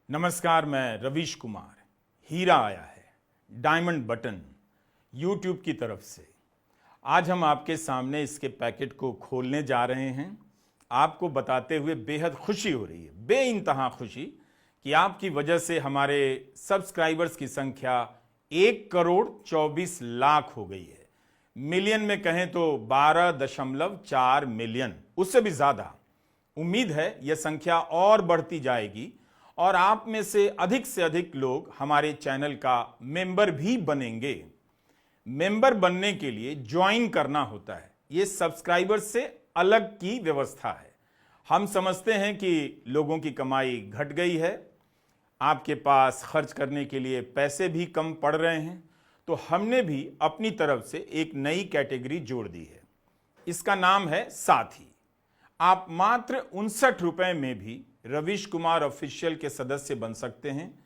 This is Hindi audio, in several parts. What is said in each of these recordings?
नमस्कार, मैं रवीश कुमार। हीरा आया है, डायमंड बटन, यूट्यूब की तरफ से। आज हम आपके सामने इसके पैकेट को खोलने जा रहे हैं। आपको बताते हुए बेहद खुशी हो रही है, बेइंतहा खुशी, कि आपकी वजह से हमारे सब्सक्राइबर्स की संख्या 1,24,00,000 हो गई है। मिलियन में कहें तो 12.4 मिलियन, उससे भी ज़्यादा। उम्मीद है यह संख्या और बढ़ती जाएगी और आप में से अधिक लोग हमारे चैनल का मेंबर भी बनेंगे। मेंबर बनने के लिए ज्वाइन करना होता है, ये सब्सक्राइबर से अलग की व्यवस्था है। हम समझते हैं कि लोगों की कमाई घट गई है, आपके पास खर्च करने के लिए पैसे भी कम पड़ रहे हैं, तो हमने भी अपनी तरफ से एक नई कैटेगरी जोड़ दी है। इसका नाम है साथी। आप मात्र 59 रुपए में भी रवीश कुमार ऑफिशियल के सदस्य बन सकते हैं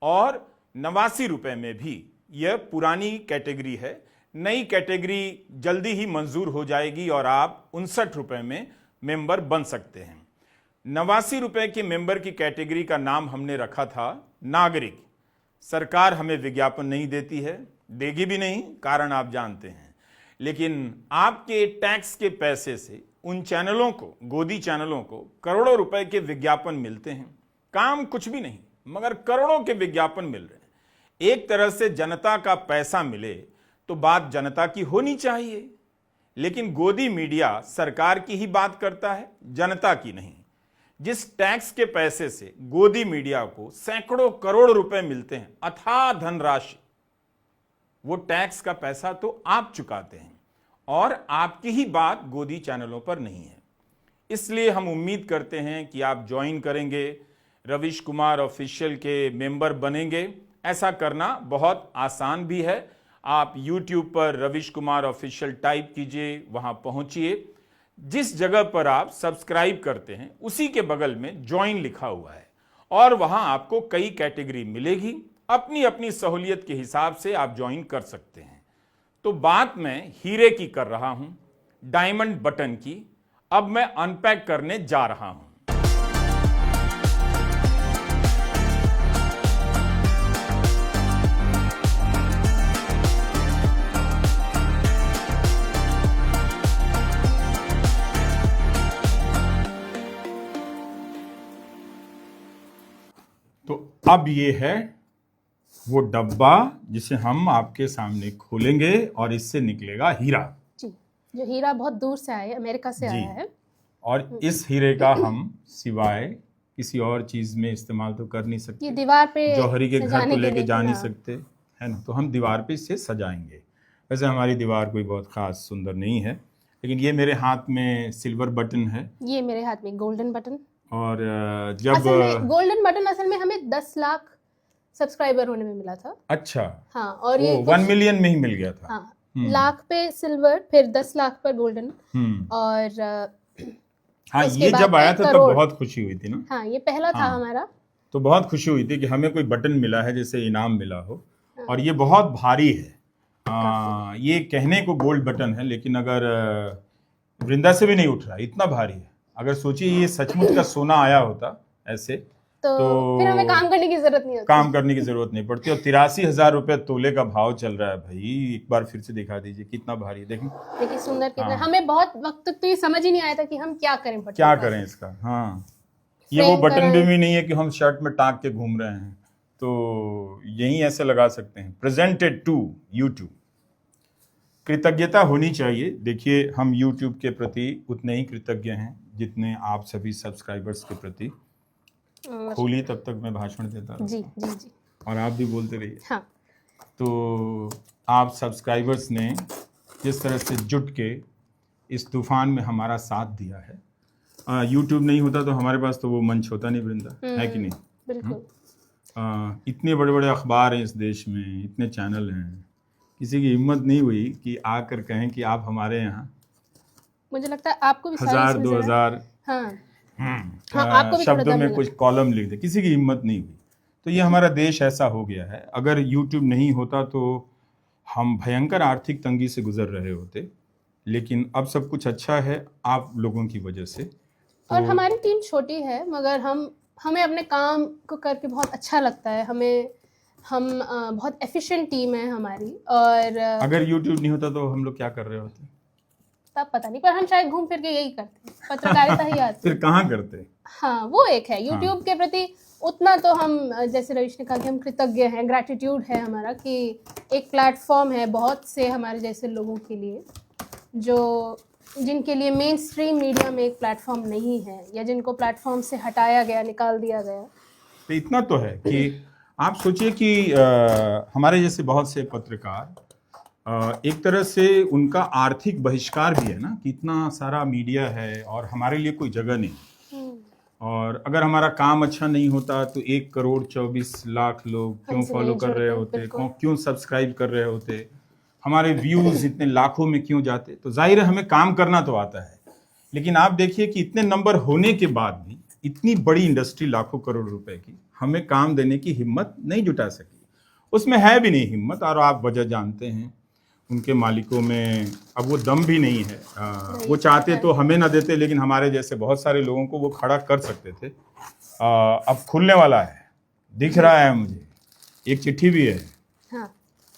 और 89 रुपए में भी। यह पुरानी कैटेगरी है, नई कैटेगरी जल्दी ही मंजूर हो जाएगी और आप 59 रुपए में मेंबर बन सकते हैं। 89 रुपए के मेंबर की कैटेगरी का नाम हमने रखा था नागरिक। सरकार हमें विज्ञापन नहीं देती है, देगी भी नहीं, कारण आप जानते हैं। लेकिन आपके टैक्स के पैसे से उन चैनलों को, गोदी चैनलों को, करोड़ों रुपए के विज्ञापन मिलते हैं। काम कुछ भी नहीं, मगर करोड़ों के विज्ञापन मिल रहे हैं। एक तरह से जनता का पैसा मिले तो बात जनता की होनी चाहिए, लेकिन गोदी मीडिया सरकार की ही बात करता है, जनता की नहीं। जिस टैक्स के पैसे से गोदी मीडिया को सैकड़ों करोड़ रुपए मिलते हैं, अथाह धनराशि, वो टैक्स का पैसा तो आप चुकाते हैं और आपकी ही बात गोदी चैनलों पर नहीं है। इसलिए हम उम्मीद करते हैं कि आप ज्वाइन करेंगे, रवीश कुमार ऑफिशियल के मेंबर बनेंगे। ऐसा करना बहुत आसान भी है। आप YouTube पर रवीश कुमार ऑफिशियल टाइप कीजिए, वहां पहुंचिए। जिस जगह पर आप सब्सक्राइब करते हैं उसी के बगल में ज्वाइन लिखा हुआ है और वहां आपको कई कैटेगरी मिलेगी। अपनी अपनी सहूलियत के हिसाब से आप ज्वाइन कर सकते हैं। तो बात मैं हीरे की कर रहा हूं, डायमंड बटन की। अब मैं अनपैक करने जा रहा हूं। तो अब ये है वो डब्बा जिसे हम आपके सामने खोलेंगे और इससे निकलेगा हीरा। जी, जो हीरा बहुत दूर से आया है, अमेरिका से आया है। और इस हीरे का हम सिवाय किसी और चीज में इस्तेमाल तो कर नहीं सकते। ये दीवार पे जौहरी के घर तो लेके जा नहीं हाँ। सकते, है ना। तो हम दीवार पे इसे सजाएंगे। वैसे हमारी दीवार कोई बहुत खास सुंदर नहीं है, लेकिन ये मेरे हाथ में सिल्वर बटन है, ये मेरे हाथ में गोल्डन बटन। और जब गोल्डन बटन असल में हमें 10 लाख सब्सक्राइबर होने में मिला था। अच्छा, हाँ, और ये 1 मिलियन में ही मिल गया था। हाँ, लाख पे सिल्वर, फिर 10 लाख पर गोल्डन। और हाँ, ये जब आया था तो बहुत खुशी हुई थी ना। हाँ, ये पहला था हमारा, तो बहुत खुशी हुई थी कि हमें कोई बटन मिला है, जैसे इनाम मिला हो। और ये बहुत भारी है। ये कहने को गोल्ड बटन है, लेकिन अगर वृंदा से भी नहीं उठ रहा, इतना भारी है। अगर सोचिए ये सचमुच का सोना आया होता ऐसे, तो फिर हमें काम करने की जरूरत नहीं होती। काम करने की जरूरत नहीं पड़ती। और 83,000 रुपए तोले का भाव चल रहा है भाई। एक बार फिर से दिखा दीजिए कितना भारी है, देखिए सुंदर कितना। हमें बहुत वक्त तक तो ये समझ ही नहीं आया था कि हम क्या करें, क्या करें इसका। हाँ, ये वो बटन भी नहीं है कि हम शर्ट में टांग के घूम रहे हैं, तो यही ऐसे लगा सकते हैं, प्रेजेंटेड टू यूट्यूब। कृतज्ञता होनी चाहिए। देखिए, हम यूट्यूब के प्रति उतने ही कृतज्ञ हैं जितने आप सभी सब्सक्राइबर्स के प्रति। खोली तब तक मैं भाषण देता रहूं। जी जी जी, और आप भी बोलते रहिए। हाँ। तो आप सब्सक्राइबर्स ने जिस तरह से जुट के इस तूफान में हमारा साथ दिया है, यूट्यूब नहीं होता तो हमारे पास तो वो मंच होता नहीं, वृंदा, है कि नहीं। बिल्कुल। इतने बड़े बड़े अखबार हैं इस देश में, इतने चैनल हैं, किसी की हिम्मत नहीं हुई कि आकर कहें कि आप हमारे यहाँ मुझे लगता है आपको भी 1000 2000 शब्दों में कुछ कॉलम लिख दे, किसी की हिम्मत नहीं हुई। तो ये हमारा देश ऐसा हो गया है। अगर यूट्यूब नहीं होता तो हम भयंकर आर्थिक तंगी से गुजर रहे होते, लेकिन अब सब कुछ अच्छा है आप लोगों की वजह से। और हमारी टीम छोटी है, मगर हम हमें अपने काम को करके बहुत अच्छा लगता है। हम बहुत एफिशिएंट टीम है हमारी, और अगर YouTube नहीं होता तो हम लोग क्या कर रहे होते? तब पता नहीं, पर हम शायद घूम फिर के यही करते हैं, पत्रकारिता ही आती फिर है। कहाँ करते? हाँ, वो एक है। हाँ। YouTube के प्रति उतना तो हम, जैसे रवीश ने कहा कि हम कृतज्ञ हैं, ग्रैटिट्यूड है हमारा कि एक प्लेटफॉर्म है बहुत से हमारे जैसे लोगों के लिए, जिनके लिए मेन स्ट्रीम मीडिया में एक प्लेटफॉर्म नहीं है, या जिनको प्लेटफॉर्म से हटाया गया, निकाल दिया गया। तो इतना तो है कि आप सोचिए कि हमारे जैसे बहुत से पत्रकार, एक तरह से उनका आर्थिक बहिष्कार भी है ना, कि इतना सारा मीडिया है और हमारे लिए कोई जगह नहीं। और अगर हमारा काम अच्छा नहीं होता तो 1,24,00,000 लोग क्यों हमसे फॉलो नहीं कर रहे जुड़ते, होते, बिल्कुल। क्यों सब्सक्राइब कर रहे होते, हमारे व्यूज इतने लाखों में क्यों जाते? तो जाहिर है हमें काम करना तो आता है, लेकिन आप देखिए कि इतने नंबर होने के बाद भी इतनी बड़ी इंडस्ट्री, लाखों करोड़ रुपए की, हमें काम देने की हिम्मत नहीं जुटा सकी। उसमें है भी नहीं हिम्मत, और आप वजह जानते हैं, उनके मालिकों में अब वो दम भी नहीं है। वो चाहते तो हमें ना देते, लेकिन हमारे जैसे बहुत सारे लोगों को वो खड़ा कर सकते थे। अब खुलने वाला है, दिख रहा है मुझे, एक चिट्ठी भी है। हाँ,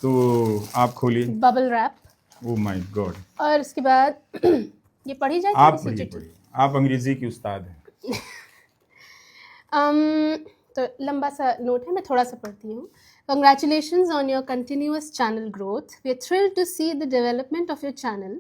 तो आप खोलिए। Bubble wrap. Oh my God. और उसके बाद ये पढ़ी जाए आप थोड़ी सी पढ़िए चिट्ठी? पढ़िए, आप अंग्रेजी की उस्ताद हैं। तो लंबा सा नोट है, मैं थोड़ा सा पढ़ती हूँ। Congratulations on your continuous channel growth. We are thrilled to see the development of your channel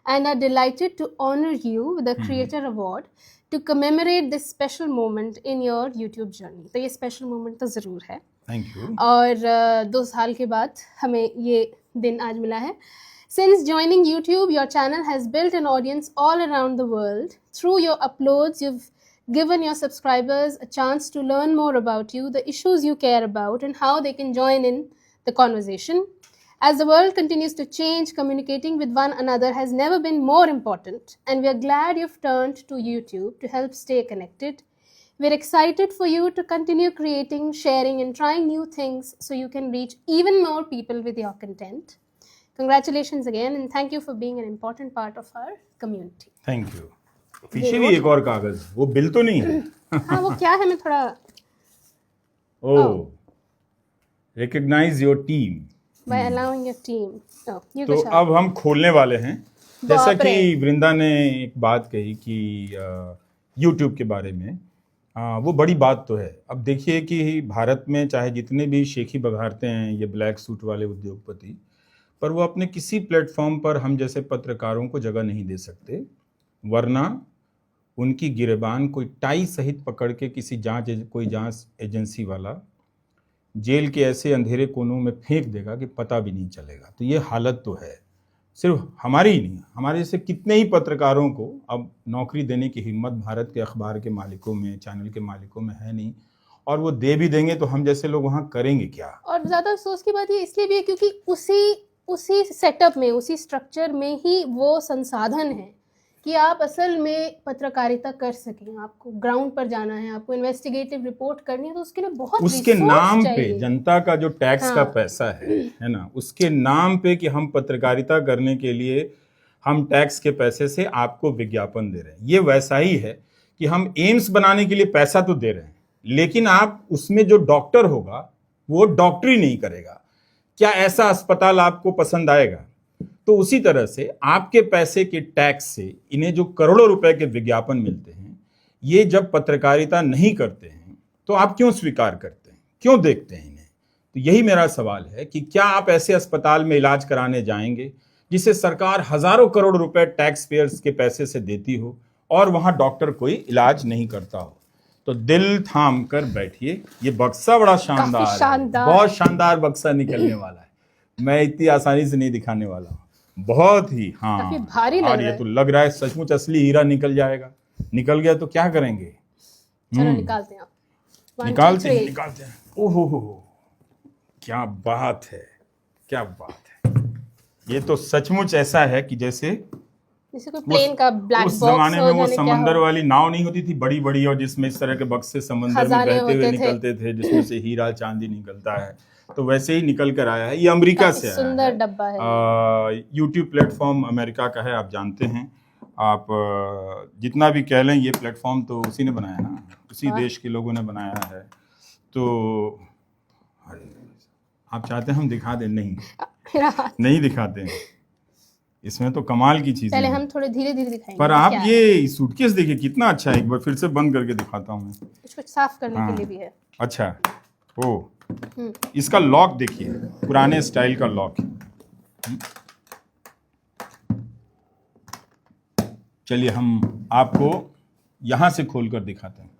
and are delighted to honor you with the Creator Award to commemorate this special moment in your YouTube journey. तो ये special moment तो ज़रूर है। Thank you. और 2 साल के बाद हमें ये दिन आज मिला है। Since joining YouTube, your channel has built an audience all around the world. Through your uploads, you've given your subscribers a chance to learn more about you, the issues you care about, and how they can join in the conversation. As the world continues to change, communicating with one another has never been more important, and we are glad you've turned to YouTube to help stay connected. We're excited for you to continue creating, sharing, and trying new things so you can reach even more people with your content. Congratulations again, and thank you for being an important part of our community. Thank you. पीछे भी एक और कागज, वो बिल तो नहीं है? हाँ, वो क्या है, मैं थोड़ा oh, recognise your team. by allowing your team. Oh, you तो go, Shah. अब हम खोलने वाले हैं। जैसा बाप रे। कि वृंदा ने एक बात कही कि YouTube के बारे में, वो बड़ी बात तो है। अब देखिए कि भारत में चाहे जितने भी शेखी बघारते हैं ये ब्लैक सूट वाले उद्योगपति, पर वो अपने किसी प्लेटफॉर्म पर हम जैसे पत्रकारों को जगह नहीं दे सकते, वरना उनकी गिरबान कोई टाई सहित पकड़ के कोई जांच एजेंसी वाला जेल के ऐसे अंधेरे कोनों में फेंक देगा कि पता भी नहीं चलेगा। तो ये हालत तो है। सिर्फ हमारी ही नहीं, हमारे जैसे कितने ही पत्रकारों को अब नौकरी देने की हिम्मत भारत के अखबार के मालिकों में, चैनल के मालिकों में है नहीं, और वो दे भी देंगे तो हम जैसे लोग वहाँ करेंगे क्या? और ज़्यादा अफसोस की बात ये इसलिए भी है क्योंकि उसी सेटअप में, उसी स्ट्रक्चर में ही वो संसाधन है कि आप असल में पत्रकारिता कर सकें। आपको ग्राउंड पर जाना है, आपको इन्वेस्टिगेटिव रिपोर्ट करनी है, तो उसके लिए बहुत उसके रिसोर्स नाम पे चाहिए। जनता का जो टैक्स का हाँ। पैसा है ना, उसके नाम पे कि हम पत्रकारिता करने के लिए हम टैक्स के पैसे से आपको विज्ञापन दे रहे हैं। ये वैसा ही है कि हम एम्स बनाने के लिए पैसा तो दे रहे हैं, लेकिन आप उसमें जो डॉक्टर होगा वो डॉक्टरी नहीं करेगा। क्या ऐसा अस्पताल आपको पसंद आएगा? तो उसी तरह से आपके पैसे के टैक्स से इन्हें जो करोड़ों रुपए के विज्ञापन मिलते हैं, ये जब पत्रकारिता नहीं करते हैं तो आप क्यों स्वीकार करते हैं, क्यों देखते हैं इन्हें? तो यही मेरा सवाल है कि क्या आप ऐसे अस्पताल में इलाज कराने जाएंगे जिसे सरकार हजारों करोड़ रुपए टैक्स पेयर्स के पैसे से देती हो और वहां डॉक्टर कोई इलाज नहीं करता हो? तो दिल थाम कर बैठिए, ये बक्सा बड़ा शानदार है, शानदार। बहुत शानदार बक्सा निकलने वाला है। मैं इतनी आसानी से नहीं दिखाने वाला हूँ, बहुत ही, हाँ, काफी भारी लग और रहा ये है। तो लग रहा है सचमुच असली हीरा निकल जाएगा। निकल गया तो क्या करेंगे? चलो निकालते हैं आप। One, two, निकालते हैं, three. निकालते हैं। ओहो हो, क्या बात है, क्या बात है। ये तो सचमुच ऐसा है कि जैसे जैसे कोई प्लेन का ब्लैक उस बॉक्स जमाने हो, में वो जाने क्या समंदर हो। वाली नाव नहीं होती थी बड़ी बड़ी, और जिसमें इस तरह के बक्से समंदर में खजाने बहते हुए होते थे। निकलते थे, जिसमें से हीरा चांदी निकलता है। तो वैसे ही निकल कर आया है। ये अमेरिका काफी से आया सुंदर है। डब्बा है। यूट्यूब प्लेटफॉर्म अमेरिका का है, आप जानते हैं। आप जितना भी कह लें, ये प्लेटफॉर्म तो उसी ने बनाया ना, उसी देश के लोगों ने बनाया है। तो अरे, आप चाहते हैं हम दिखा दें? नहीं, मेरा हाथ नहीं दिखाते हैं, इसमें तो कमाल की चीजें पहले हैं। हम थोड़े धीरे धीरे दिखाएंगे। पर क्या आप है? ये सूटकेस देखिए कितना अच्छा है, एक बार फिर से बंद करके दिखाता हूँ मैं। इसको साफ करने हाँ। के लिए भी है। अच्छा, ओ हम्म, इसका लॉक देखिए, पुराने स्टाइल का लॉक है। चलिए हम आपको यहां से खोलकर दिखाते हैं।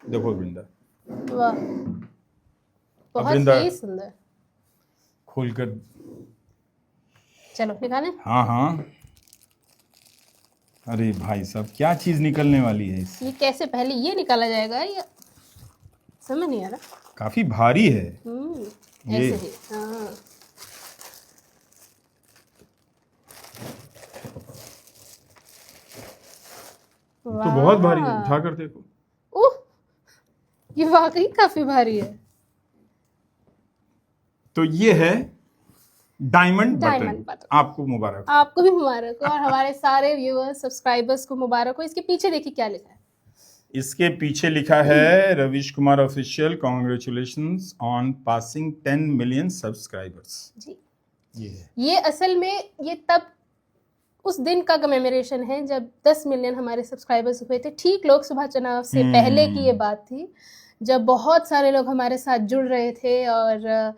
देखो वृंदा, वाह, बहुत वृंदा ही सुंदर। खोलकर, चलो निकालें। हाँ हाँ, अरे भाई साहब क्या चीज निकलने वाली है इससे? ये कैसे पहले ये निकाला जाएगा, या समझ नहीं आ रहा। काफी भारी है ये। ऐसे ही, हाँ। तो बहुत भारी है, उठा कर देखो। ओह, ये वाकई काफी भारी है। तो ये है डायमंड डायमंड बटन। बटन। आपको मुबारक हो। आपको भी मुबारक हो और हमारे सारे व्यूअर्स सब्सक्राइबर्स को मुबारक हो। इसके पीछे देखिए क्या लिखा है। इसके पीछे लिखा है Ravish Kumar official, congratulations on passing 10 million subscribers. जी, ये है। ये असल में ये तब उस दिन का कमेमोरेशन है जब 10 मिलियन हमारे सब्सक्राइबर्स हुए थे। ठीक लोकसभा चुनाव से पहले की ये बात थी, जब बहुत सारे लोग हमारे साथ जुड़ रहे थे और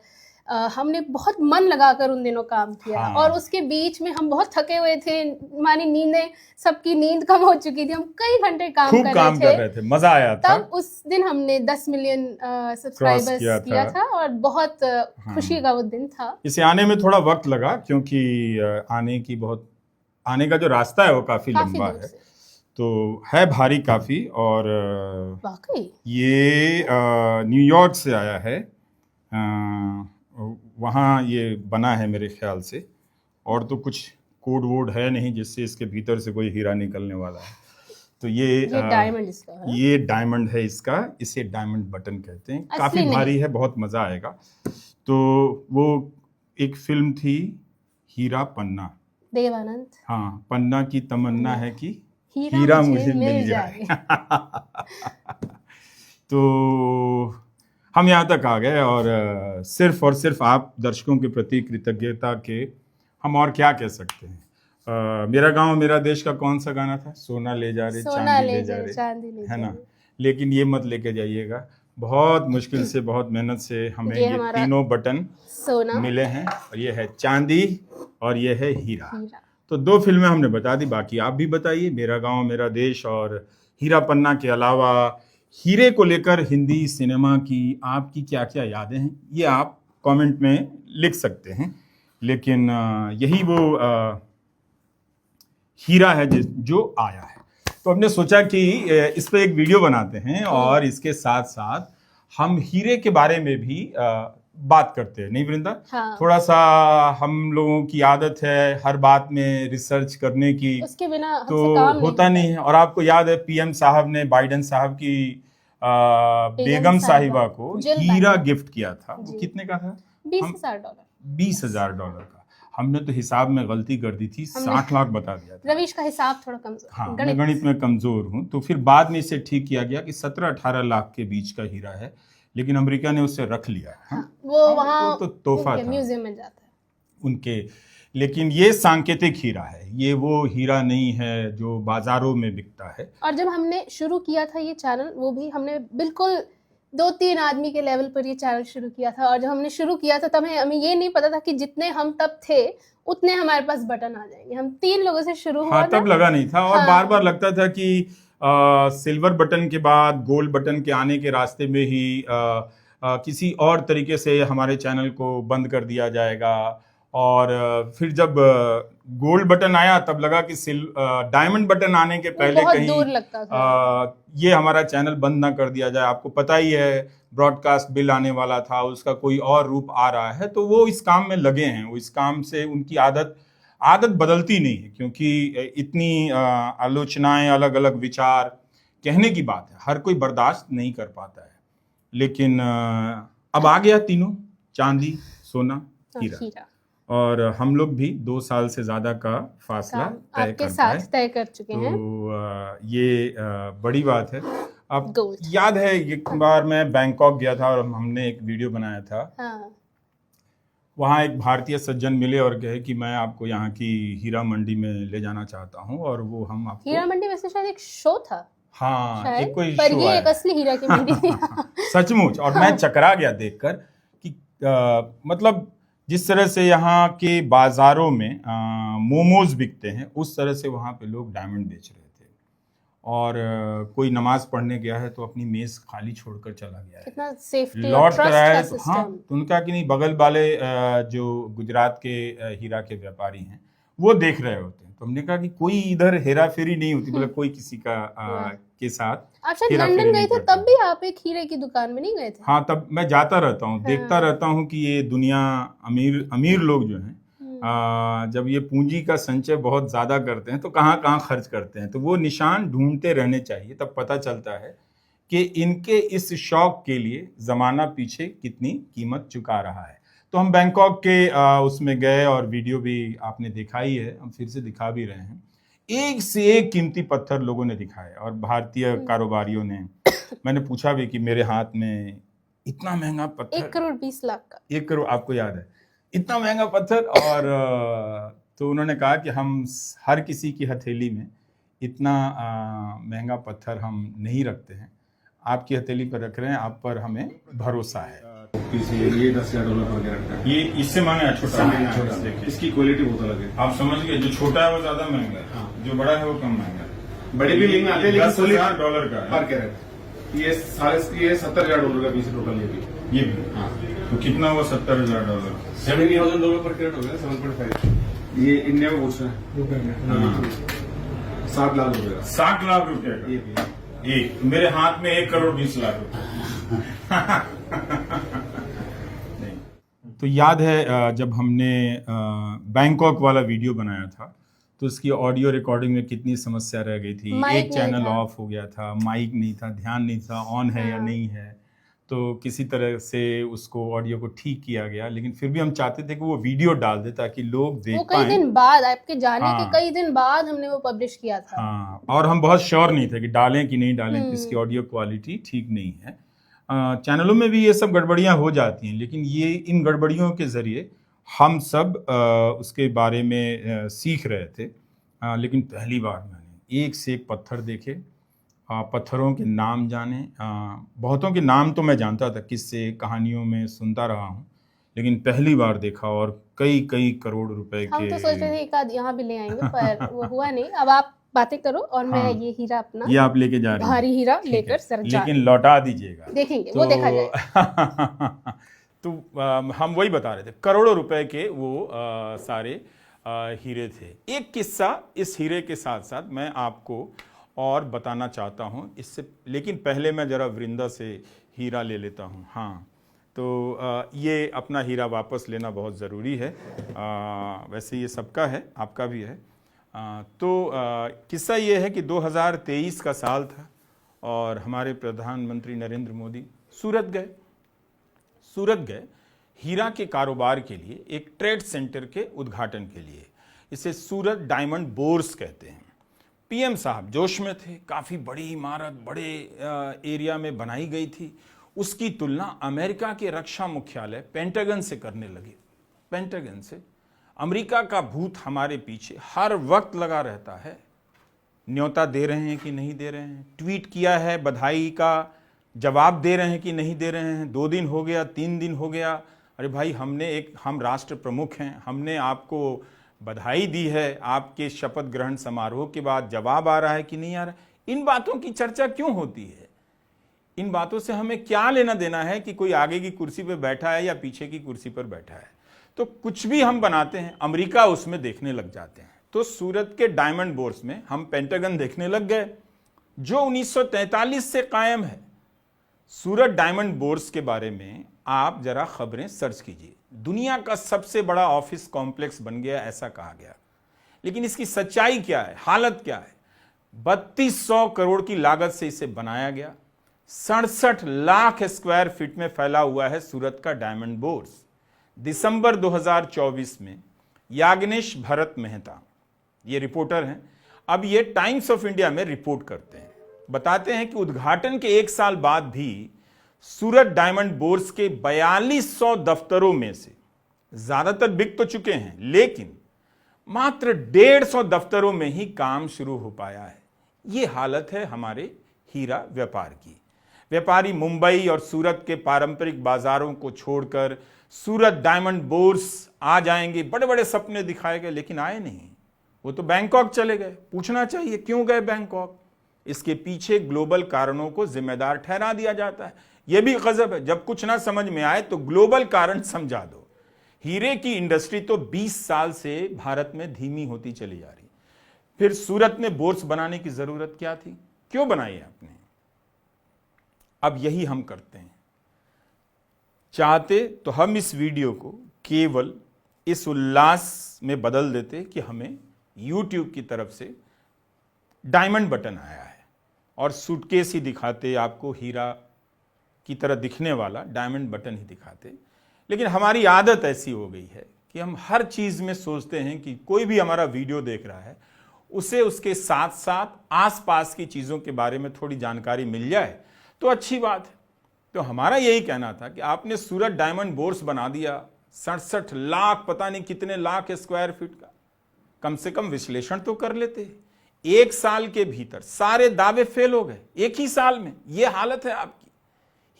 हमने बहुत मन लगाकर उन दिनों काम किया। हाँ। और उसके बीच में हम बहुत थके हुए थे, हमारी नींदें, सबकी नींद कम हो चुकी थी, हम कई घंटे काम खूब कर काम रहे कर रहे थे, मजा आया था। तब उस दिन हमने 10 मिलियन सब्सक्राइबर्स किया था और बहुत खुशी का वो दिन था। इसे आने में थोड़ा वक्त लगा क्योंकि आने का जो रास्ता है वो काफी लंबा दूर है, से। तो है भारी काफी। और वाकई ये न्यूयॉर्क से आया है, वहाँ ये बना है मेरे ख्याल से, और तो कुछ कोड वोड है नहीं जिससे इसके भीतर से कोई हीरा निकलने वाला है। तो ये डायमंड इसका है। ये डायमंड है इसका, इसे डायमंड बटन कहते हैं। काफी नहीं। भारी है, बहुत मजा आएगा। तो वो एक फिल्म थी हीरा पन्ना, देवानंद। हाँ, पन्ना की तमन्ना है कि हीरा हीरा मुझे मिल जाए। तो हम यहाँ तक आ गए और सिर्फ और सिर्फ आप दर्शकों के प्रति कृतज्ञता के हम और क्या कह सकते हैं। मेरा गांव मेरा देश का कौन सा गाना था? सोना ले जा रहे, चांदी ले जा रहे, चांदी ले है ना? जा लेकिन ये मत लेके जाइएगा, बहुत मुश्किल से, बहुत मेहनत से हमें ये तीनों बटन सोना मिले हैं, और ये है चांदी और ये है हीरा। हीरा। तो 2 फिल्में हमने बता दी, बाकी आप भी बताइए। मेरा गांव मेरा देश और हीरा पन्ना के अलावा हीरे को लेकर हिंदी सिनेमा की आपकी क्या क्या यादें हैं, ये आप कमेंट में लिख सकते हैं। लेकिन यही वो हीरा है जो आया है। तो हमने सोचा कि इस पर एक वीडियो बनाते हैं और इसके साथ साथ हम हीरे के बारे में भी बात करते हैं, नहीं वृंदा? हाँ। थोड़ा सा हम लोगों की आदत है हर बात में रिसर्च करने की, उसके बिना तो हमसे काम होता नहीं है। और आपको याद है पीएम साहब ने बाइडेन साहब की बेगम साहिबा को हीरा गिफ्ट किया था। वो कितने का था? $20,000। $20,000 का। हमने तो हिसाब में गलती कर दी थी, 60 लाख बता दिया था। रवीश का हिसाब थोड़ा कमजोर। हाँ, मैं गणित में कमजोर हूँ। तो फिर बाद में इसे ठीक किया गया कि 17-18 लाख के बीच का हीरा है, लेकिन अमेरिका ने उसे रख लिया। हाँ, वो वहाँ तो तोहफा था म्यूजियम में जाता है उनके। लेकिन ये सांकेतिक हीरा है, ये वो हीरा नहीं है जो बाजारों में बिकता है। और जब हमने शुरू किया था ये चैनल, वो भी हमने बिल्कुल 2-3 आदमी के लेवल पर ये चैनल शुरू किया था। और जब हमने शुरू किया था तब हमें ये नहीं पता था कि जितने हम तब थे उतने हमारे पास बटन आ जाएंगे। हम 3 लोगों से शुरू हुआ तब लगा नहीं था। और बार बार लगता था कि सिल्वर बटन के बाद गोल्ड बटन के आने के रास्ते में ही किसी और तरीके से हमारे चैनल को बंद कर दिया जाएगा। और फिर जब गोल्ड बटन आया तब लगा कि डायमंड बटन आने के पहले बहुत कहीं दूर लगता था। ये हमारा चैनल बंद ना कर दिया जाए। आपको पता ही है ब्रॉडकास्ट बिल आने वाला था, उसका कोई और रूप आ रहा है। तो वो इस काम में लगे हैं, वो इस काम से उनकी आदत बदलती नहीं है, क्योंकि इतनी आलोचनाएं, अलग अलग विचार, कहने की बात है, हर कोई बर्दाश्त नहीं कर पाता है। लेकिन अब आ गया तीनों, चांदी, सोना, हीरा। और हम लोग भी 2 साल से ज़्यादा का फासला काम तय आपके कर पाए। साथ तय कर चुके हैं। तो ये बड़ी बात है। अब Gold. याद है एक बार मैं बैंकॉक गया था और हमने एक वीडियो बनाया था। हाँ, वहाँ एक भारतीय सज्जन मिले और कहे कि मैं आपको यहाँ की हीरा मंडी में ले जाना चाहता हूँ और वो हम आपको। हीरा मंडी वैसे शायद एक शो था हाँ, शायद, एक कोई पर शो ये आया एक असली हीरा की मंडी थी। सचमुच। और मैं चकरा गया देखकर कि मतलब जिस तरह से यहाँ के बाजारों में मोमोज बिकते हैं उस तरह से वहाँ पे लोग डायमंड बेच रहे थे। और कोई नमाज पढ़ने गया है तो अपनी मेज खाली छोड़कर चला गया है। कितना सेफ्टी और लौट कर ट्रस्ट आया का तो हाँ, सिस्टम। तो उनका कि नहीं, बगल वाले जो गुजरात के हीरा के व्यापारी हैं वो देख रहे होते हैं। तो हमने कहा कि कोई इधर हेरा फेरी नहीं होती, मतलब कोई किसी का के साथ आप शायद हेरा लंदन फेरी गए नहीं थे करते। तब भी आप एक हीरे की दुकान में नहीं गए थे? हाँ, तब मैं जाता रहता हूँ, देखता रहता हूँ कि ये दुनिया अमीर लोग जो हैं जब ये पूंजी का संचय बहुत ज्यादा करते हैं तो कहाँ कहाँ खर्च करते हैं। तो वो निशान ढूंढते रहने चाहिए, तब पता चलता है कि इनके इस शौक के लिए जमाना पीछे कितनी कीमत चुका रहा है। तो हम बैंकॉक के उसमें गए और वीडियो भी आपने दिखा ही है, हम फिर से दिखा भी रहे हैं। एक से एक कीमती पत्थर लोगों ने दिखाए और भारतीय कारोबारियों ने। मैंने पूछा भी कि मेरे हाथ में इतना महंगा पत्थर, 1 करोड़ 20 लाख का। 1 करोड़, आपको याद है इतना महंगा पत्थर? और तो उन्होंने कहा कि हम हर किसी की हथेली में इतना महंगा पत्थर हम नहीं रखते हैं, आपकी हथेली पर रख रहे हैं, आप पर हमें भरोसा है। ये $10,000 पर कैरेट का। ये इससे मांगा छोटा छोटा। देखिए, इसकी क्वालिटी बहुत अलग है। आप समझ गए, जो छोटा है वो ज्यादा महंगा है, जो बड़ा है वो कम महंगा है। बड़े भी महंगे आते हैं लेकिन $10,000 का है पर कैरेट। ये $70,000 का पीस है टोटल। ये भी। हाँ, तो कितना हुआ $70,000? $70,000 पर कैरेट हो गया, 7.5। ये इंडिया में पूछ रहे हैं 7 लाख रुपए का। 60 लाख रुपए का ये भी। एक, मेरे हाथ में 1 करोड़ 20 लाख रुपए। नहीं। तो याद है जब हमने बैंकॉक वाला वीडियो बनाया था तो उसकी ऑडियो रिकॉर्डिंग में कितनी समस्या रह गई थी। माइक एक नहीं चैनल था। ऑफ हो गया था, माइक नहीं था, ध्यान नहीं था ऑन है या नहीं है। तो किसी तरह से उसको ऑडियो को ठीक किया गया, लेकिन फिर भी हम चाहते थे कि वो वीडियो डाल दे ताकि लोग वो देख कई पाएं। दिन बाद, आपके जाने के हाँ। कई दिन बाद हमने वो पब्लिश किया था। हाँ, और हम बहुत श्योर नहीं थे कि डालें कि नहीं डालें, कि इसकी ऑडियो क्वालिटी ठीक नहीं है। चैनलों में भी ये सब गड़बड़ियां हो जाती हैं, लेकिन ये इन गड़बड़ियों के जरिए हम सब उसके बारे में सीख रहे थे। लेकिन पहली बार मैंने एक से एक पत्थर देखे, पत्थरों के नाम जाने। बहुतों के नाम तो मैं जानता था, किससे कहानियों में सुनता रहा हूँ, लेकिन पहली बार देखा और कई कई करोड़ रुपए हम के। तो सोच रहे थे एक आध यहाँ भी ले आएंगे, पर वो हुआ नहीं। अब आप बातें करो और मैं हाँ। ये हीरा अपना ये आप लेके जा रहे हैं, भारी हीरा ठीक है, लेकर सर जा लेकिन लौटा दीजिएगा। देखेंगे, वो देखा जाए। तो हम वही बता रहे थे, करोड़ों रुपए के वो सारे हीरे थे। एक किस्सा इस हीरे के साथ साथ मैं आपको और बताना चाहता हूँ इससे, लेकिन पहले मैं जरा वृंदा से हीरा ले लेता हूँ। हाँ, तो ये अपना हीरा वापस लेना बहुत ज़रूरी है। वैसे ये सबका है, आपका भी है। तो किस्सा ये है कि 2023 का साल था और हमारे प्रधानमंत्री नरेंद्र मोदी सूरत गए हीरा के कारोबार के लिए, एक ट्रेड सेंटर के उद्घाटन के लिए। इसे सूरत डायमंड बोर्स कहते हैं। पीएम साहब जोश में थे, काफ़ी बड़ी इमारत बड़े एरिया में बनाई गई थी। उसकी तुलना अमेरिका के रक्षा मुख्यालय पेंटागन से करने लगे। पेंटागन से, अमेरिका का भूत हमारे पीछे हर वक्त लगा रहता है। न्योता दे रहे हैं कि नहीं दे रहे हैं, ट्वीट किया है बधाई का, जवाब दे रहे हैं कि नहीं दे रहे हैं। 2 दिन हो गया, 3 दिन हो गया, अरे भाई हम राष्ट्र प्रमुख हैं, हमने आपको बधाई दी है, आपके शपथ ग्रहण समारोह के बाद जवाब आ रहा है कि नहीं आ रहा है। इन बातों की चर्चा क्यों होती है? इन बातों से हमें क्या लेना देना है कि कोई आगे की कुर्सी पर बैठा है या पीछे की कुर्सी पर बैठा है। तो कुछ भी हम बनाते हैं, अमेरिका उसमें देखने लग जाते हैं। तो सूरत के डायमंड बोर्स में हम पेंटागन देखने लग गए, जो 1943 से कायम है। सूरत डायमंड बोर्स के बारे में आप जरा खबरें सर्च कीजिए। दुनिया का सबसे बड़ा ऑफिस कॉम्प्लेक्स बन गया, ऐसा कहा गया। लेकिन इसकी सच्चाई क्या है, हालत क्या है? 3200 करोड़ की लागत से इसे बनाया गया। 67 लाख स्क्वायर फीट में फैला हुआ है सूरत का डायमंड बोर्स। दिसंबर 2024 में याग्नेश भरत मेहता, ये रिपोर्टर हैं, अब ये टाइम्स ऑफ इंडिया में रिपोर्ट करते हैं, बताते हैं कि उद्घाटन के 1 साल बाद भी सूरत डायमंड बोर्स के 4200 दफ्तरों में से ज्यादातर बिक तो चुके हैं, लेकिन मात्र 150 दफ्तरों में ही काम शुरू हो पाया है। ये हालत है हमारे हीरा व्यापार की। व्यापारी मुंबई और सूरत के पारंपरिक बाजारों को छोड़कर सूरत डायमंड बोर्स आ जाएंगे, बड़े बड़े सपने दिखाए गए, लेकिन आए नहीं। वो तो बैंकॉक चले गए। पूछना चाहिए क्यों गए बैंकॉक? इसके पीछे ग्लोबल कारणों को जिम्मेदार ठहरा दिया जाता है। यह भी गजब है, जब कुछ ना समझ में आए तो ग्लोबल कारण समझा दो। हीरे की इंडस्ट्री तो 20 साल से भारत में धीमी होती चली जा रही, फिर सूरत में बोर्स बनाने की जरूरत क्या थी? क्यों बनाई है आपने? अब यही हम करते हैं। चाहते तो हम इस वीडियो को केवल इस उल्लास में बदल देते कि हमें YouTube की तरफ से डायमंड बटन आया है और सूटकेस ही दिखाते, आपको हीरा की तरह दिखने वाला डायमंड बटन ही दिखाते। लेकिन हमारी आदत ऐसी हो गई है कि हम हर चीज में सोचते हैं कि कोई भी हमारा वीडियो देख रहा है उसे उसके साथ साथ आसपास की चीजों के बारे में थोड़ी जानकारी मिल जाए तो अच्छी बात है। तो हमारा यही कहना था कि आपने सूरत डायमंड बोर्स बना दिया, 67 लाख, पता नहीं कितने लाख स्क्वायर फीट का। कम से कम विश्लेषण तो कर लेते। 1 साल के भीतर सारे दावे फेल हो गए, एक ही साल में। यह हालत है आपकी।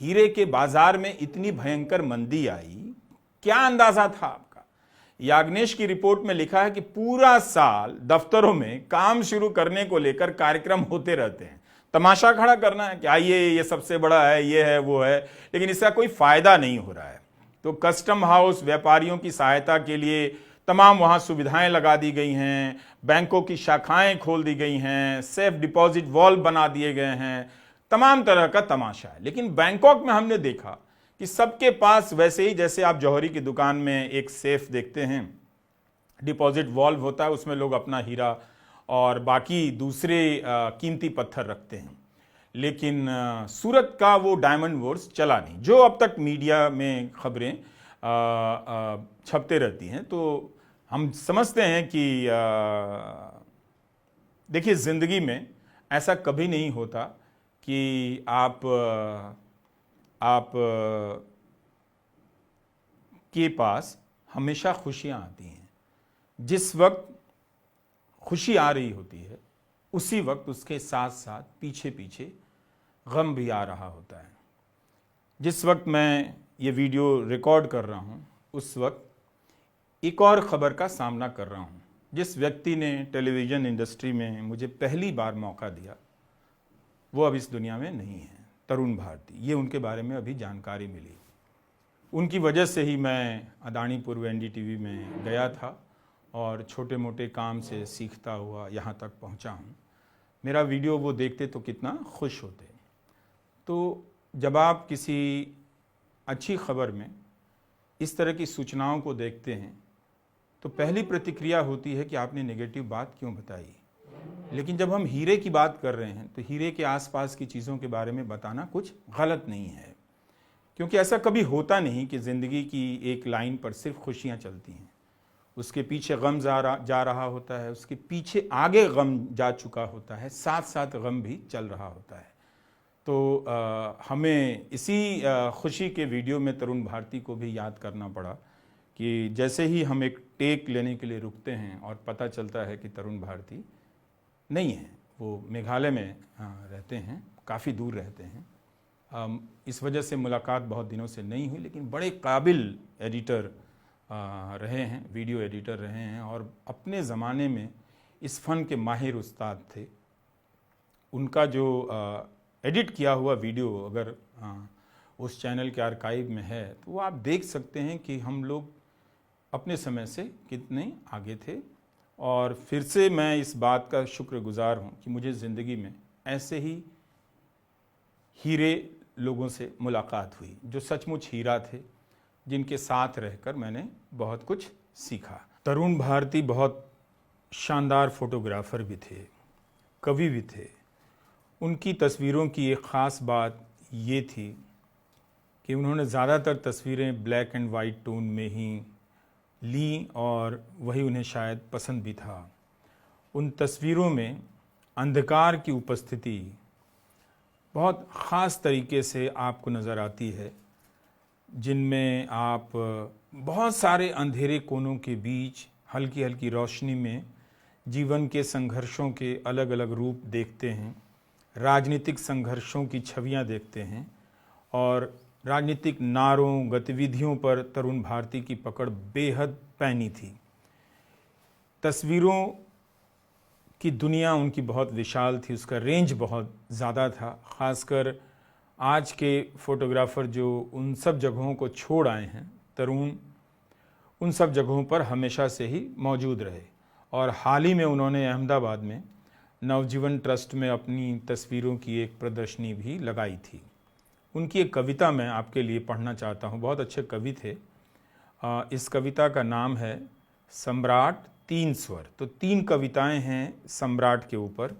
हीरे के बाजार में इतनी भयंकर मंदी आई, क्या अंदाजा था आपका? याग्नेश की रिपोर्ट में लिखा है कि पूरा साल दफ्तरों में काम शुरू करने को लेकर कार्यक्रम होते रहते हैं। तमाशा खड़ा करना है कि आइए ये सबसे बड़ा है, ये है, वो है, लेकिन इसका कोई फायदा नहीं हो रहा है। तो कस्टम हाउस व्यापारियों की सहायता के लिए तमाम वहां सुविधाएं लगा दी गई हैं, बैंकों की शाखाएं खोल दी गई हैं, सेफ डिपॉजिट वॉल्व बना दिए गए हैं, तमाम तरह का तमाशा है। लेकिन बैंकॉक में हमने देखा कि सबके पास वैसे ही जैसे आप जौहरी की दुकान में एक सेफ देखते हैं, डिपॉजिट वॉल्व होता है, उसमें लोग अपना हीरा और बाकी दूसरे कीमती पत्थर रखते हैं। लेकिन सूरत का वो डायमंड बोर्स चला नहीं, जो अब तक मीडिया में खबरें छपते रहती हैं। तो हम समझते हैं कि देखिए, जिंदगी में ऐसा कभी नहीं होता कि आप के पास हमेशा खुशियां आती हैं। जिस वक्त खुशी आ रही होती है उसी वक्त उसके साथ साथ पीछे पीछे गम भी आ रहा होता है। जिस वक्त मैं ये वीडियो रिकॉर्ड कर रहा हूँ उस वक्त एक और ख़बर का सामना कर रहा हूँ। जिस व्यक्ति ने टेलीविज़न इंडस्ट्री में मुझे पहली बार मौका दिया वो अब इस दुनिया में नहीं है, तरुण भारती। ये उनके बारे में अभी जानकारी मिली। उनकी वजह से ही मैं अदानीपुर एनडीटीवी में गया था और छोटे मोटे काम से सीखता हुआ यहाँ तक पहुँचा हूँ। मेरा वीडियो वो देखते तो कितना खुश होते। तो जब आप किसी अच्छी खबर में इस तरह की सूचनाओं को देखते हैं तो पहली प्रतिक्रिया होती है कि आपने नेगेटिव बात क्यों बताई। लेकिन जब हम हीरे की बात कर रहे हैं तो हीरे के आसपास की चीज़ों के बारे में बताना कुछ गलत नहीं है, क्योंकि ऐसा कभी होता नहीं कि ज़िंदगी की एक लाइन पर सिर्फ खुशियाँ चलती हैं, उसके पीछे गम जा रहा होता है, उसके पीछे आगे गम जा चुका होता है, साथ साथ गम भी चल रहा होता है। तो हमें इसी खुशी के वीडियो में तरुण भारती को भी याद करना पड़ा कि जैसे ही हम एक टेक लेने के लिए रुकते हैं और पता चलता है कि तरुण भारती नहीं है, वो मेघालय में रहते हैं, काफ़ी दूर रहते हैं। इस वजह से मुलाकात बहुत दिनों से नहीं हुई, लेकिन बड़े काबिल एडिटर रहे हैं, वीडियो एडिटर रहे हैं और अपने ज़माने में इस फ़न के माहिर उस्ताद थे। उनका जो एडिट किया हुआ वीडियो अगर उस चैनल के आर्काइव में है तो वो आप देख सकते हैं कि हम लोग अपने समय से कितने आगे थे। और फिर से मैं इस बात का शुक्रगुजार हूँ कि मुझे ज़िंदगी में ऐसे ही हीरे लोगों से मुलाकात हुई जो सचमुच हीरा थे, जिनके साथ रहकर मैंने बहुत कुछ सीखा। तरुण भारती बहुत शानदार फोटोग्राफर भी थे, कवि भी थे। उनकी तस्वीरों की एक ख़ास बात ये थी कि उन्होंने ज़्यादातर तस्वीरें ब्लैक एंड वाइट टोन में ही ली और वही उन्हें शायद पसंद भी था। उन तस्वीरों में अंधकार की उपस्थिति बहुत ख़ास तरीके से आपको नज़र आती है, जिनमें आप बहुत सारे अंधेरे कोनों के बीच हल्की हल्की रोशनी में जीवन के संघर्षों के अलग अलग रूप देखते हैं, राजनीतिक संघर्षों की छवियां देखते हैं और राजनीतिक नारों गतिविधियों पर तरुण भारती की पकड़ बेहद पैनी थी। तस्वीरों की दुनिया उनकी बहुत विशाल थी, उसका रेंज बहुत ज़्यादा था। ख़ासकर आज के फोटोग्राफ़र जो उन सब जगहों को छोड़ आए हैं, तरुण उन सब जगहों पर हमेशा से ही मौजूद रहे और हाल ही में उन्होंने अहमदाबाद में नवजीवन ट्रस्ट में अपनी तस्वीरों की एक प्रदर्शनी भी लगाई थी। उनकी एक कविता मैं आपके लिए पढ़ना चाहता हूँ, बहुत अच्छे कवि थे। इस कविता का नाम है सम्राट तीन स्वर। तो 3 कविताएं हैं सम्राट के ऊपर,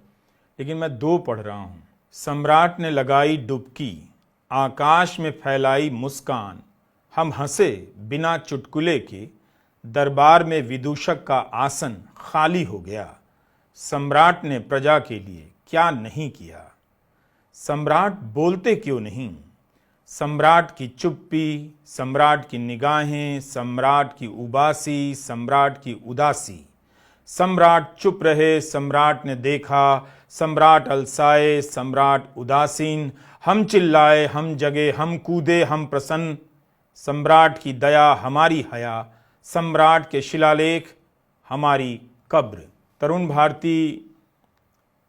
लेकिन मैं 2 पढ़ रहा हूँ। सम्राट ने लगाई डुबकी, आकाश में फैलाई मुस्कान, हम हंसे बिना चुटकुले के, दरबार में विदूषक का आसन खाली हो गया। सम्राट ने प्रजा के लिए क्या नहीं किया, सम्राट बोलते क्यों नहीं। सम्राट की चुप्पी, सम्राट की निगाहें, सम्राट की उबासी, सम्राट की उदासी। सम्राट चुप रहे, सम्राट ने देखा, सम्राट अलसाए, सम्राट उदासीन। हम चिल्लाए, हम जगे, हम कूदे, हम प्रसन्न। सम्राट की दया हमारी हया, सम्राट के शिलालेख हमारी कब्र। तरुण भारती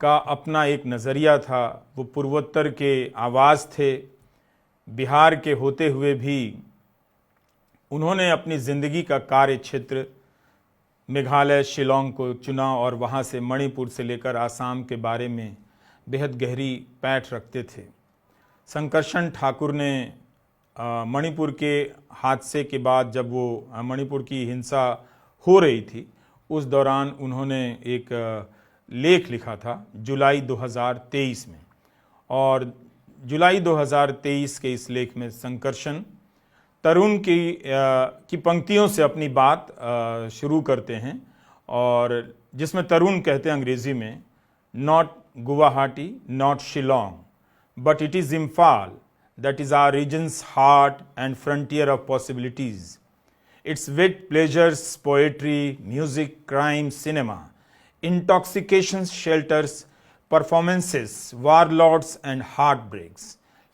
का अपना एक नज़रिया था, वो पूर्वोत्तर के आवाज़ थे। बिहार के होते हुए भी उन्होंने अपनी ज़िंदगी का कार्य क्षेत्र मेघालय शिलोंग को चुना और वहाँ से मणिपुर से लेकर आसाम के बारे में बेहद गहरी पैठ रखते थे। संकर्षण ठाकुर ने मणिपुर के हादसे के बाद, जब वो मणिपुर की हिंसा हो रही थी, उस दौरान उन्होंने एक लेख लिखा था जुलाई 2023 में, और जुलाई 2023 के इस लेख में संकर्षण तरुण की पंक्तियों से अपनी बात शुरू करते हैं, और जिसमें तरुण कहते हैं अंग्रेज़ी में, not Guwahati, not Shillong, but it is Imphal that is our region's heart and frontier of possibilities. Its wit, pleasures, poetry, music, crime, cinema, intoxications, shelters, performances, warlords and heartbreaks,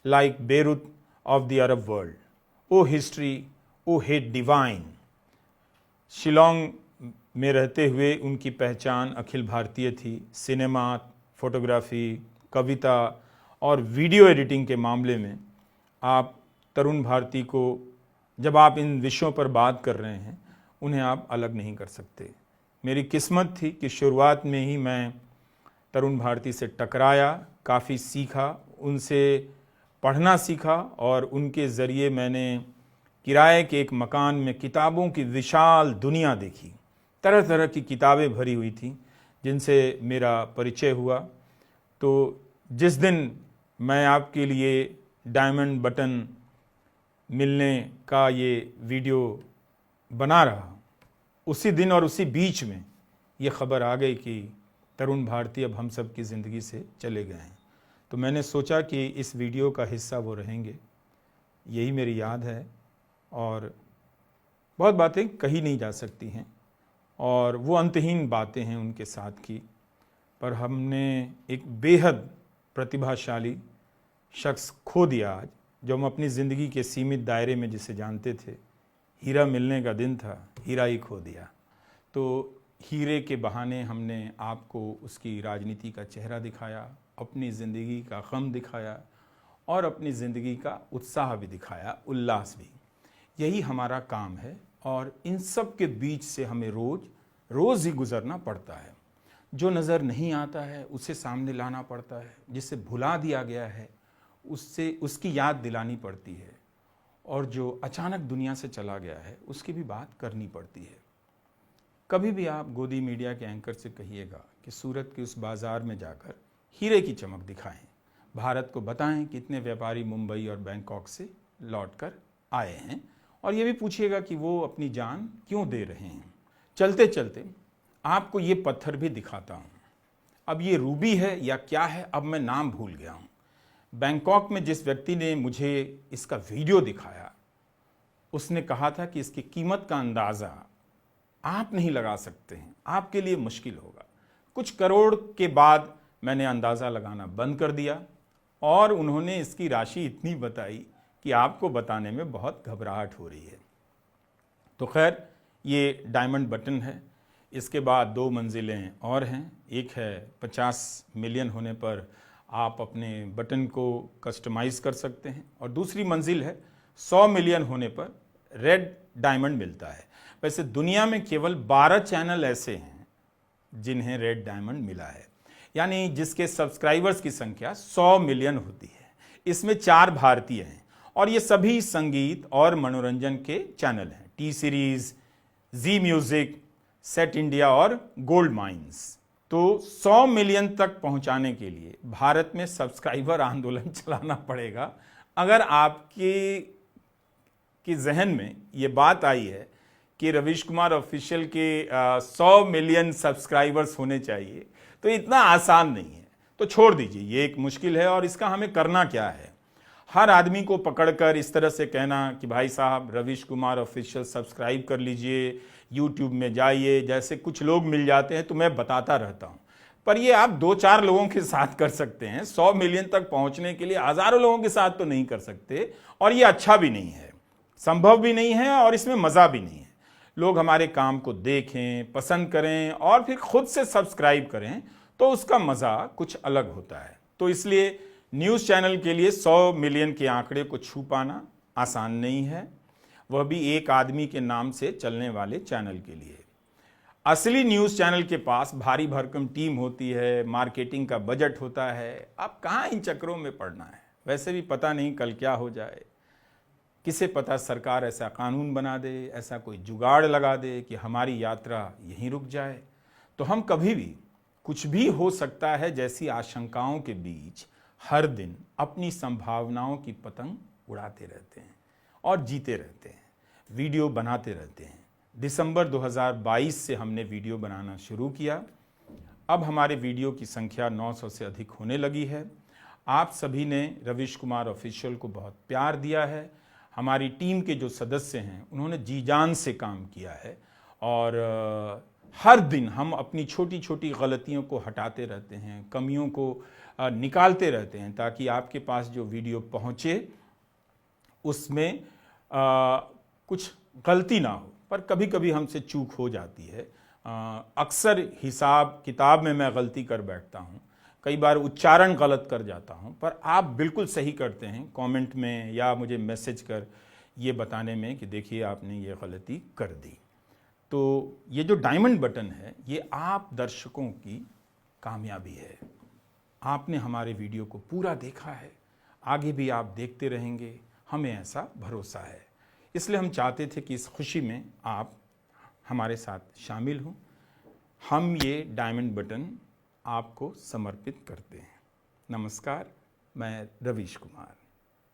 like Beirut of the Arab world. O history, O hate divine. Shillong में रहते हुए उनकी पहचान अखिल भारतीय थी। सिनेमा, फोटोग्राफी, कविता और वीडियो एडिटिंग के मामले में आप तरुण भारती को, जब आप इन विषयों पर बात कर रहे हैं, उन्हें आप अलग नहीं कर सकते। मेरी किस्मत थी कि शुरुआत में ही मैं तरुण भारती से टकराया, काफ़ी सीखा, उनसे पढ़ना सीखा और उनके ज़रिए मैंने किराए के एक मकान में किताबों की विशाल दुनिया देखी। तरह तरह की किताबें भरी हुई थी जिनसे मेरा परिचय हुआ। तो जिस दिन मैं आपके लिए डायमंड बटन मिलने का ये वीडियो बना रहा, उसी दिन और उसी बीच में ये खबर आ गई कि तरुण भारती अब हम सब की ज़िंदगी से चले गए हैं। तो मैंने सोचा कि इस वीडियो का हिस्सा वो रहेंगे, यही मेरी याद है। और बहुत बातें कही नहीं जा सकती हैं और वो अंतहीन बातें हैं उनके साथ की, पर हमने एक बेहद प्रतिभाशाली शख्स खो दिया आज, जो हम अपनी ज़िंदगी के सीमित दायरे में जिसे जानते थे। हीरा मिलने का दिन था, हीरा ही खो दिया। तो हीरे के बहाने हमने आपको उसकी राजनीति का चेहरा दिखाया, अपनी ज़िंदगी का गम दिखाया और अपनी ज़िंदगी का उत्साह भी दिखाया, उल्लास भी। यही हमारा काम है और इन सब के बीच से हमें रोज़ ही गुज़रना पड़ता है। जो नज़र नहीं आता है उसे सामने लाना पड़ता है, जिसे भुला दिया गया है उससे उसकी याद दिलानी पड़ती है, और जो अचानक दुनिया से चला गया है उसकी भी बात करनी पड़ती है। कभी भी आप गोदी मीडिया के एंकर से कहिएगा कि सूरत के उस बाज़ार में जाकर हीरे की चमक दिखाएं, भारत को बताएं कि इतने व्यापारी मुंबई और बैंकॉक से लौटकर आए हैं और ये भी पूछिएगा कि वो अपनी जान क्यों दे रहे हैं। चलते चलते आपको ये पत्थर भी दिखाता हूँ। अब ये रूबी है या क्या है, अब मैं नाम भूल गया हूँ। बैंकॉक में जिस व्यक्ति ने मुझे इसका वीडियो दिखाया उसने कहा था कि इसकी कीमत का अंदाज़ा आप नहीं लगा सकते हैं, आपके लिए मुश्किल होगा। कुछ करोड़ के बाद मैंने अंदाज़ा लगाना बंद कर दिया और उन्होंने इसकी राशि इतनी बताई कि आपको बताने में बहुत घबराहट हो रही है। तो खैर ये डायमंड बटन है। इसके बाद 2 मंजिलें और हैं। एक है 50 मिलियन होने पर आप अपने बटन को कस्टमाइज़ कर सकते हैं और दूसरी मंजिल है 100 मिलियन होने पर रेड डायमंड मिलता है। वैसे दुनिया में केवल 12 चैनल ऐसे हैं जिन्हें रेड डायमंड मिला है, यानी जिसके सब्सक्राइबर्स की संख्या 100 मिलियन होती है। इसमें 4 भारतीय हैं और ये सभी संगीत और मनोरंजन के चैनल हैं। टी सीरीज, जी म्यूजिक, सेट इंडिया और गोल्ड माइंस। तो 100 मिलियन तक पहुंचाने के लिए भारत में सब्सक्राइबर आंदोलन चलाना पड़ेगा। अगर आपके जहन में ये बात आई है कि रवीश कुमार ऑफिशियल के 100 मिलियन सब्सक्राइबर्स होने चाहिए, तो इतना आसान नहीं है। तो छोड़ दीजिए, ये एक मुश्किल है और इसका हमें करना क्या है। हर आदमी को पकड़कर इस तरह से कहना कि भाई साहब रवीश कुमार ऑफिशियल सब्सक्राइब कर लीजिए, यूट्यूब में जाइए, जैसे कुछ लोग मिल जाते हैं तो मैं बताता रहता हूँ। पर ये आप 2-4 लोगों के साथ कर सकते हैं। 100 मिलियन तक पहुँचने के लिए हज़ारों लोगों के साथ तो नहीं कर सकते और ये अच्छा भी नहीं है, संभव भी नहीं है और इसमें मज़ा भी नहीं है। लोग हमारे काम को देखें, पसंद करें और फिर खुद से सब्सक्राइब करें तो उसका मज़ा कुछ अलग होता है। तो इसलिए न्यूज़ चैनल के लिए 100 मिलियन के आंकड़े को छू पाना आसान नहीं है, वह भी एक आदमी के नाम से चलने वाले चैनल के लिए। असली न्यूज़ चैनल के पास भारी भरकम टीम होती है, मार्केटिंग का बजट होता है। आप कहाँ इन चक्करों में पड़ना है। वैसे भी पता नहीं कल क्या हो जाए, किसे पता सरकार ऐसा कानून बना दे, ऐसा कोई जुगाड़ लगा दे कि हमारी यात्रा यहीं रुक जाए। तो हम कभी भी कुछ भी हो सकता है जैसी आशंकाओं के बीच हर दिन अपनी संभावनाओं की पतंग उड़ाते रहते हैं और जीते रहते हैं, वीडियो बनाते रहते हैं। दिसंबर 2022 से हमने वीडियो बनाना शुरू किया। अब हमारे वीडियो की संख्या 900 से अधिक होने लगी है। आप सभी ने रवीश कुमार ऑफिशियल को बहुत प्यार दिया है। हमारी टीम के जो सदस्य हैं उन्होंने जी जान से काम किया है और हर दिन हम अपनी छोटी छोटी गलतियों को हटाते रहते हैं, कमियों को निकालते रहते हैं ताकि आपके पास जो वीडियो पहुँचे उसमें कुछ गलती ना हो। पर कभी कभी हमसे चूक हो जाती है। अक्सर हिसाब किताब में मैं गलती कर बैठता हूँ, कई बार उच्चारण गलत कर जाता हूँ, पर आप बिल्कुल सही करते हैं कमेंट में या मुझे मैसेज कर ये बताने में कि देखिए आपने ये गलती कर दी। तो ये जो डायमंड बटन है ये आप दर्शकों की कामयाबी है। आपने हमारे वीडियो को पूरा देखा है, आगे भी आप देखते रहेंगे, हमें ऐसा भरोसा है। इसलिए हम चाहते थे कि इस खुशी में आप हमारे साथ शामिल हों। हम ये डायमंड बटन आपको समर्पित करते हैं। नमस्कार, मैं रवीश कुमार।